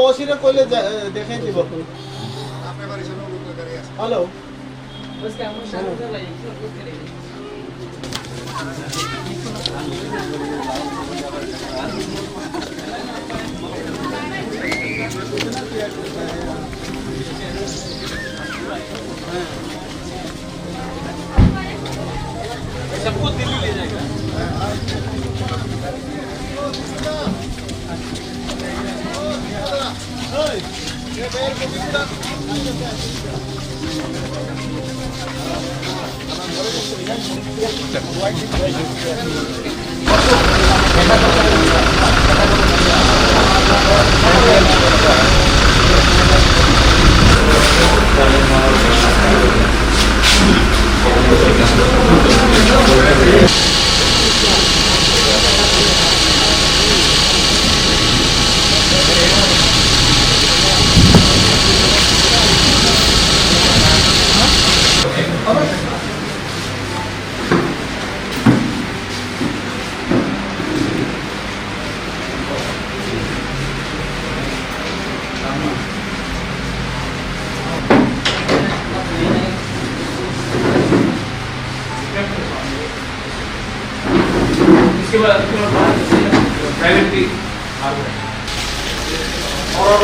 ওসিরে কইলে দেখে দিব। হ্যালো सबको दिल्ली ले जाएगा। इसके बाद प्राइवेट भी और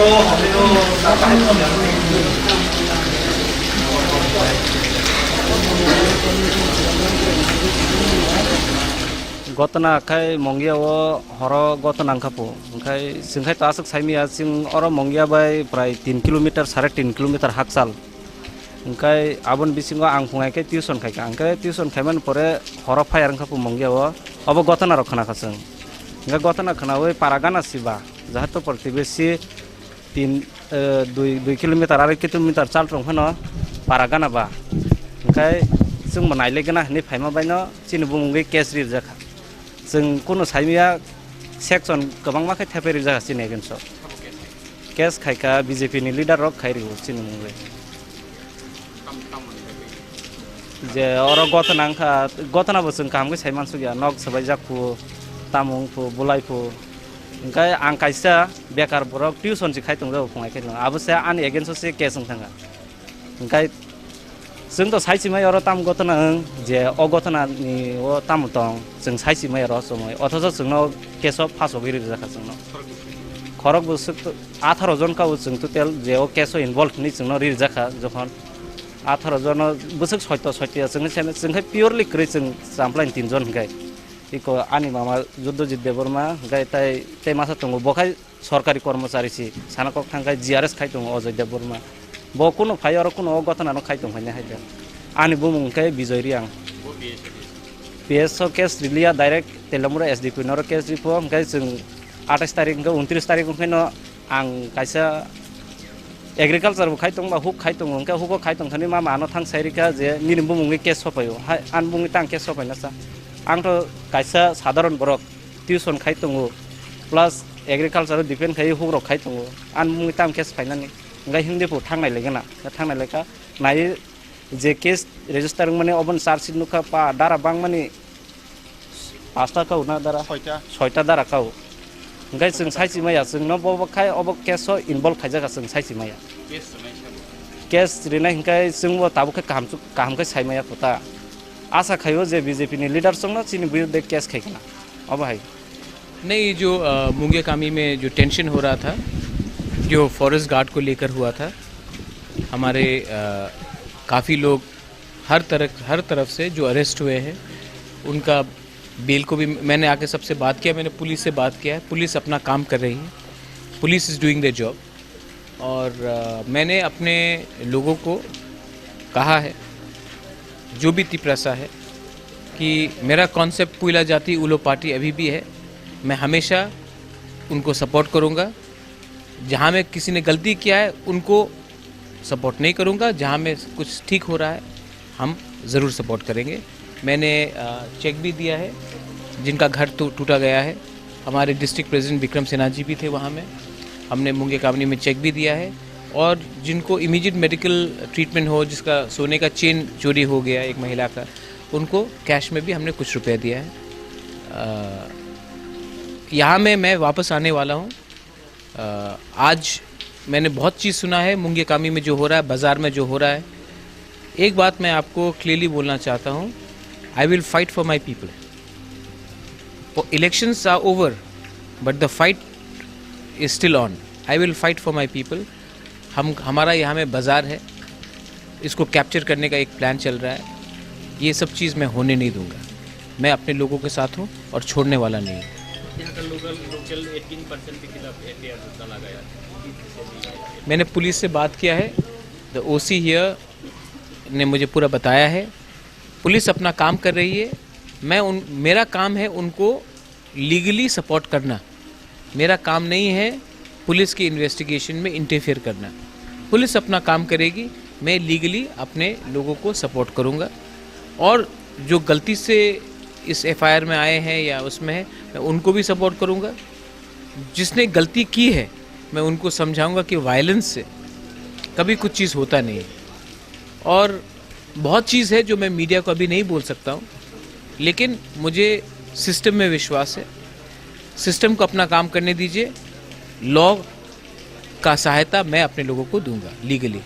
गतना खाय मंगिया वो हर गतना खापो ओंखाय जोंखाय तासक साइमिया जों अर मंगिया बाय प्राय 3 किलोमीटर 3.5 किलोमीटर हाकसाल ओंखाय आबन बिसिंग आं फुङायके टिउसन खायका ओंखाय टिउसन खायमान परे हर फायार खापो मंगिया वो अब गतना रखना खासों ओंखाय गतना खनावै पारागाना सिबा जाहातो प्रतिबेसि 2 किलोमीटर 2 किलोमीटर चाल रंफनो पारागाना बा ओंखाय जों नायलेगोना हनै फायमा बायनो चिनि बुंगै केस रिर जाखा जों कोनो साइमिया सेक्सन गोबां माखाय थाफेरि जागासिनो नेगोनस केस खायका बीजेपी नि लिडार रक खायरिगो चिनि बुंगै जे और गतना बोसों कामगै साइमान सुगिया नक सबाय जाखु तामुंफु बुलायफु ओंखाय आं कायसा बेकार बरक टिउसन सि खायतं जाबो फंगायखै आबोसे आन एगेन्स्ट से केस थाङा ओंखाय जों तो साइसिमाय और ताम गतना जे अगतना नि ओ ताम दं जों साइसिमाय और समय अथस जोंनाव केस फासो गिरि जाखा जोंनाव खरक बोसो 18 जन का जों टोटल जे ओ केस इनभल्व नि जोंनाव रि जाखा जखन 18 जन बोसोक 6 जोंखाय पियरलि क्रै जों जामप्लाइन 3 जन गाय इको आनि मामा जुद्धजित देबरमा गाय ताय मासा दङ बखाय सरकारि कर्मचारि सि सानाकक थांगाय जिआरएस खाय दङ अजय देबरमा ब कोनो फाय और कोनो गथनानो खाय दङ हैने हायदा आनि बुमुंखाय बिजयरि आं पीएसओ केस रिलिया डाइरेक्ट तेलमुरा एसडीपी नरो केस रिपो ओंखाय जों 28 तारिख 29 तारिख ओंखायनो आं कायसा एग्रिकालचार खाय दङ बा हुक खाय दङ ओंखाय हुक खाय दङ थानि मा मानो थां साइरिका जे निनि बुमुंगै केस सफायो हाय आन बुंगै तां केस सफायनासा आं तो कायसा साधारण बरक टिउसन खाय दङ प्लस एग्रिकालचार डिपेंड खाय हुक खाय दङ आन बुंगै तां केस फायनानि ओंखाय हिंदेफो थांनाय लेगोना थांनाय लेखा नाय जे केस रेजिस्टार माने अबन चार्जशीट नुखा पा दारा बां माने 5टा काउ ना दारा 6टा दारा काउ ओंखाय जों साइसिमाया जोंनो बबखाय अब केस इनभल्व खायजागा जों साइसिमाया केस रिनाय ओंखाय जोंबो ताबोखाय कामखाय साइमाया फटा आशा खायो जे बीजेपी नि लीडर संग चिनि विरुद्ध केस खायना अब भाई नहीं जो मुंगिया कामी में जो टेंशन हो रहा था जो फॉरेस्ट गार्ड को लेकर हुआ था हमारे काफ़ी लोग हर तरफ से जो अरेस्ट हुए हैं उनका बेल को भी मैंने आके सबसे बात किया मैंने पुलिस से बात किया है पुलिस अपना काम कर रही है police is doing their job और मैंने अपने लोगों को कहा है जो भी तिप्रसा है कि मेरा कॉन्सेप्ट पुइला जाति उलो पार्टी अभी भी है मैं हमेशा उनको सपोर्ट करूँगा जहाँ में किसी ने गलती किया है उनको सपोर्ट नहीं करूँगा, जहाँ में कुछ ठीक हो रहा है हम ज़रूर सपोर्ट करेंगे। मैंने चेक भी दिया है जिनका घर टूटा गया है। हमारे डिस्ट्रिक्ट प्रेसिडेंट विक्रम सिन्हा जी भी थे वहाँ में, हमने मुंगे कामनी में चेक भी दिया है। और जिनको इमीडिएट मेडिकल ट्रीटमेंट हो, जिसका सोने का चेन चोरी हो गया एक महिला का, उनको कैश में भी हमने कुछ रुपया दिया है। यहाँ में मैं वापस आने वाला हूँ। आज मैंने बहुत चीज़ सुना है मुंगे कामी में जो हो रहा है, बाज़ार में जो हो रहा है। एक बात मैं आपको क्लियरली बोलना चाहता हूँ, I will fight for my people. Elections are over but the fight is still on. I will fight for my people. हमारा यहाँ में बाज़ार है, इसको कैप्चर करने का एक प्लान चल रहा है। ये सब चीज़ मैं होने नहीं दूंगा। मैं अपने लोगों के साथ हूँ और छोड़ने वाला नहीं हूँ। यहाँ का लोकल 18% के खिलाफ एफआईआर डाला गया। मैंने पुलिस से बात किया है, द ओसी हियर ने मुझे पूरा बताया है। पुलिस अपना काम कर रही है। मेरा काम है उनको लीगली सपोर्ट करना। मेरा काम नहीं है पुलिस की इन्वेस्टिगेशन में इंटरफेयर करना। पुलिस अपना काम करेगी, मैं लीगली अपने लोगों को सपोर्ट करूँगा। और जो गलती से इस एफआईआर में आए हैं या उसमें है, मैं उनको भी सपोर्ट करूँगा। जिसने गलती की है मैं उनको समझाऊँगा कि वायलेंस से कभी कुछ चीज़ होता नहीं है। और बहुत चीज़ है जो मैं मीडिया को अभी नहीं बोल सकता हूँ, लेकिन मुझे सिस्टम में विश्वास है। सिस्टम को अपना काम करने दीजिए। लॉ का सहायता मैं अपने लोगों को दूंगा लीगली।